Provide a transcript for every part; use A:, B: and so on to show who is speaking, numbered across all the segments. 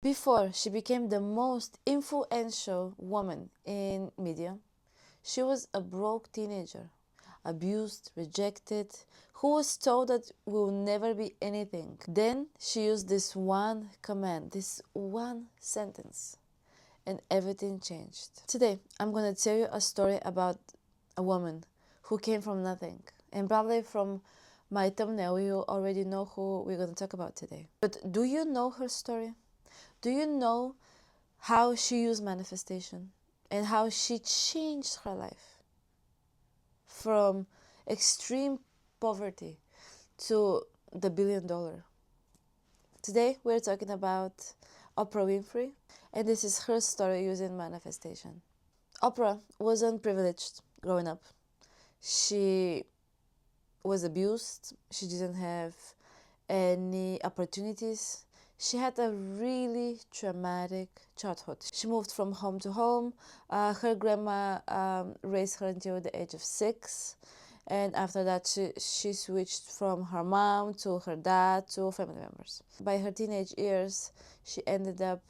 A: Before she became the most influential woman in media, she was a broke teenager, abused, rejected, who was told that will never be anything. Then she used this one command, this one sentence, and everything changed. Today, I'm going to tell you a story about a woman who came from nothing. And probably from my thumbnail, you already know who we're going to talk about today. But do you know her story? Do you know how she used manifestation and how she changed her life from extreme poverty to the $1 billion? Today, we're talking about Oprah Winfrey, and this is her story using manifestation. Oprah wasn't privileged growing up. She was abused. She didn't have any opportunities. She had a really traumatic childhood. She moved from home to home. Her grandma raised her until the age of 6. And after that, she switched from her mom to her dad to family members. By her teenage years, she ended up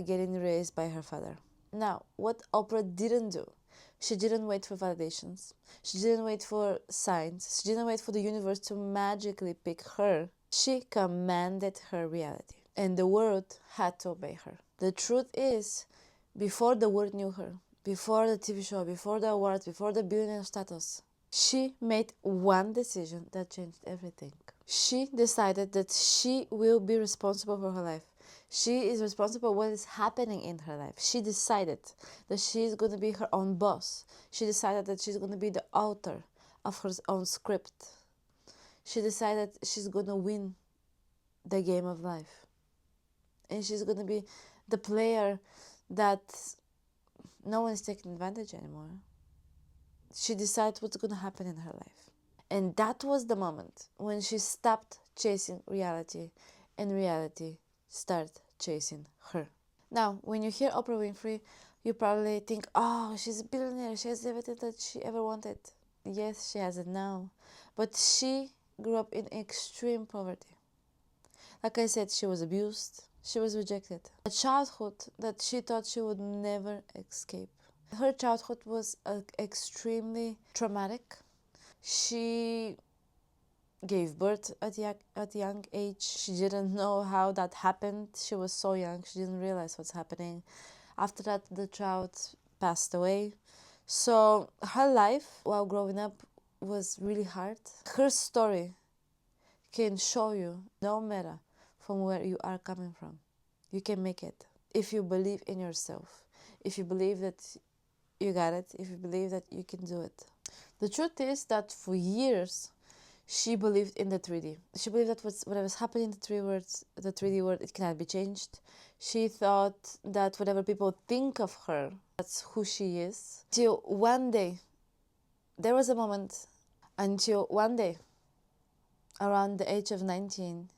A: getting raised by her father. Now, what Oprah didn't do, she didn't wait for validations. She didn't wait for signs. She didn't wait for the universe to magically pick her. She commanded her reality, and the world had to obey her. The truth is, before the world knew her, before the TV show, before the awards, before the billionaire status, she made one decision that changed everything. She decided that she will be responsible for her life. She is responsible for what is happening in her life. She decided that she is going to be her own boss. She decided that she's going to be the author of her own script. She decided she's going to win the game of life. And she's going to be the player that no one is taking advantage anymore. She decided what's going to happen in her life. And that was the moment when she stopped chasing reality and reality started chasing her. Now, when you hear Oprah Winfrey, you probably think, oh, she's a billionaire. She has everything that she ever wanted. Yes, she has it now. But she grew up in extreme poverty. Like I said, she was abused. She was rejected. A childhood that she thought she would never escape. Her childhood was extremely traumatic. She gave birth at a young age. She didn't know how that happened. She was so young. She didn't realize what's happening. After that, the child passed away. So her life while growing up was really hard. Her story can show you, no matter from where you are coming from, you can make it. If you believe in yourself, if you believe that you got it, if you believe that you can do it. The truth is that for years, she believed in the 3D. She believed that whatever was happening in the 3D world, it cannot be changed. She thought that whatever people think of her, that's who she is. Till one day, there was a moment, until one day, around the age of 19,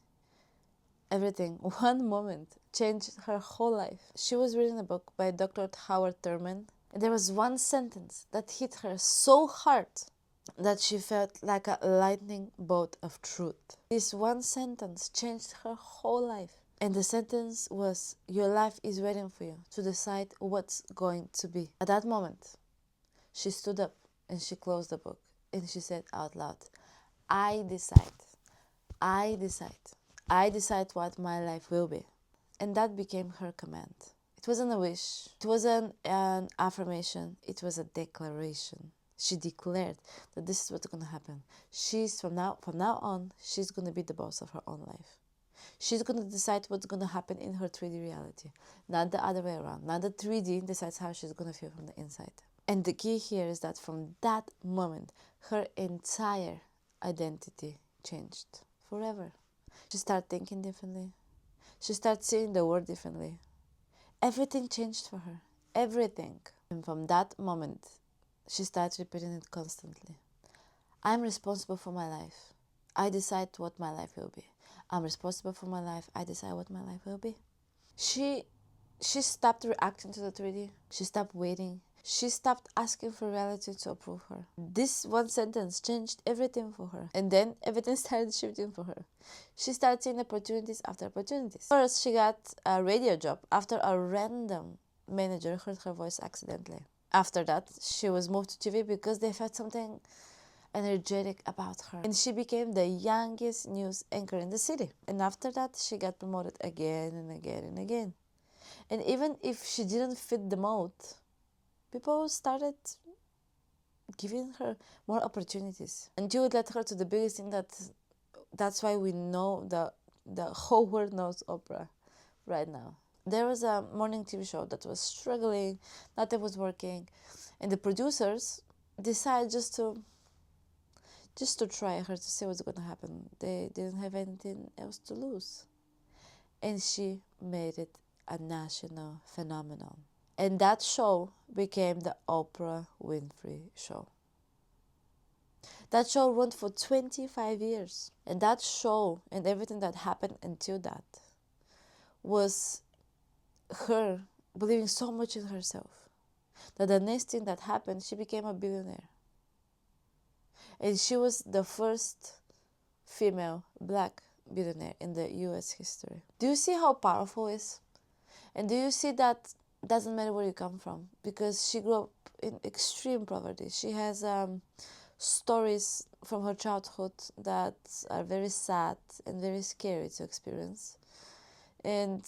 A: everything, one moment, changed her whole life. She was reading a book by Dr. Howard Thurman, and there was one sentence that hit her so hard that she felt like a lightning bolt of truth. This one sentence changed her whole life. And the sentence was, your life is waiting for you to decide what's going to be. At that moment, she stood up and she closed the book and she said out loud, I decide. I decide. I decide what my life will be. And that became her command. It wasn't a wish. It wasn't an affirmation. It was a declaration. She declared that this is what's going to happen. She's from now on, she's going to be the boss of her own life. She's going to decide what's going to happen in her 3D reality, not the other way around. Not the 3D decides how she's going to feel from the inside. And the key here is that from that moment, her entire identity changed forever. She started thinking differently. She started seeing the world differently. Everything changed for her. Everything. And from that moment, she started repeating it constantly. I'm responsible for my life. I decide what my life will be. I'm responsible for my life. I decide what my life will be. She stopped reacting to the 3D. She stopped waiting. She stopped asking for reality to approve her. This one sentence changed everything for her. And then everything started shifting for her. She started seeing opportunities after opportunities. First, she got a radio job after a random manager heard her voice accidentally. After that, she was moved to TV because they felt something energetic about her. And she became the youngest news anchor in the city. And after that, she got promoted again and again and again. And even if she didn't fit the mold, people started giving her more opportunities. And you led her to the biggest thing that's why we know the whole world knows Oprah right now. There was a morning TV show that was struggling, nothing was working, and the producers decided just to try her to see what's gonna happen. They didn't have anything else to lose. And she made it a national phenomenon. And that show became the Oprah Winfrey Show. That show ran for 25 years. And that show and everything that happened until that was her believing so much in herself that the next thing that happened, she became a billionaire. And she was the first female black billionaire in the US history. Do you see how powerful it is? And do you see that doesn't matter where you come from? Because she grew up in extreme poverty. She has stories from her childhood that are very sad and very scary to experience. And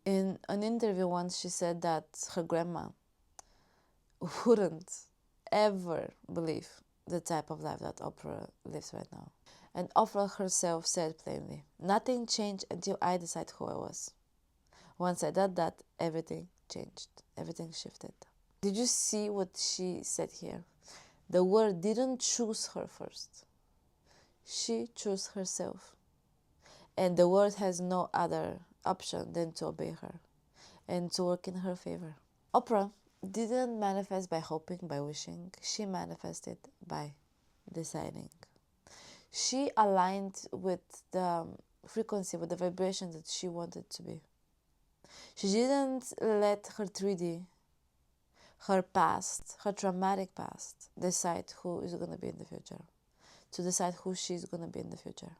A: in an interview once, she said that her grandma wouldn't ever believe the type of life that Oprah lives right now. And Oprah herself said plainly, "Nothing changed until I decided who I was. Once I did that, everything changed. Everything shifted." Did you see what she said here? The world didn't choose her first. She chose herself. And the world has no other option than to obey her and to work in her favor. Oprah didn't manifest by hoping, by wishing. She manifested by deciding. She aligned with the frequency, with the vibration that she wanted to be. She didn't let her 3D, her past, her traumatic past, decide who is going to be in the future, to decide who she's going to be in the future.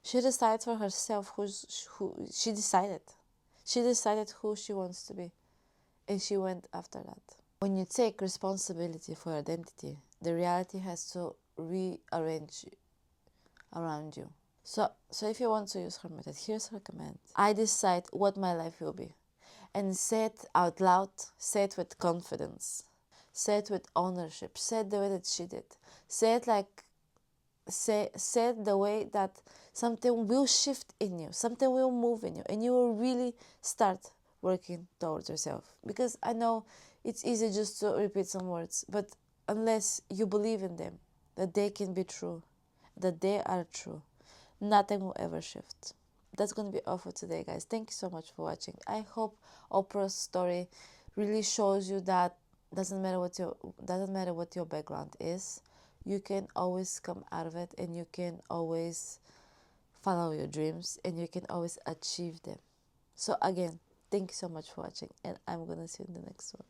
A: She decided for herself who she decided. She decided who she wants to be, and she went after that. When you take responsibility for your identity, the reality has to rearrange around you. So if you want to use her method, here's her command. I decide what my life will be. And say it out loud, say it with confidence, say it with ownership, say it the way that she did. Say it like, say it the way that something will shift in you, something will move in you, and you will really start working towards yourself. Because I know it's easy just to repeat some words, but unless you believe in them, that they can be true, that they are true, nothing will ever shift. That's going to be all for today, guys. Thank you so much for watching. I hope Oprah's story really shows you that doesn't matter what your background is, you can always come out of it, and you can always follow your dreams, and you can always achieve them. So again, thank you so much for watching, and I'm gonna see you in the next one.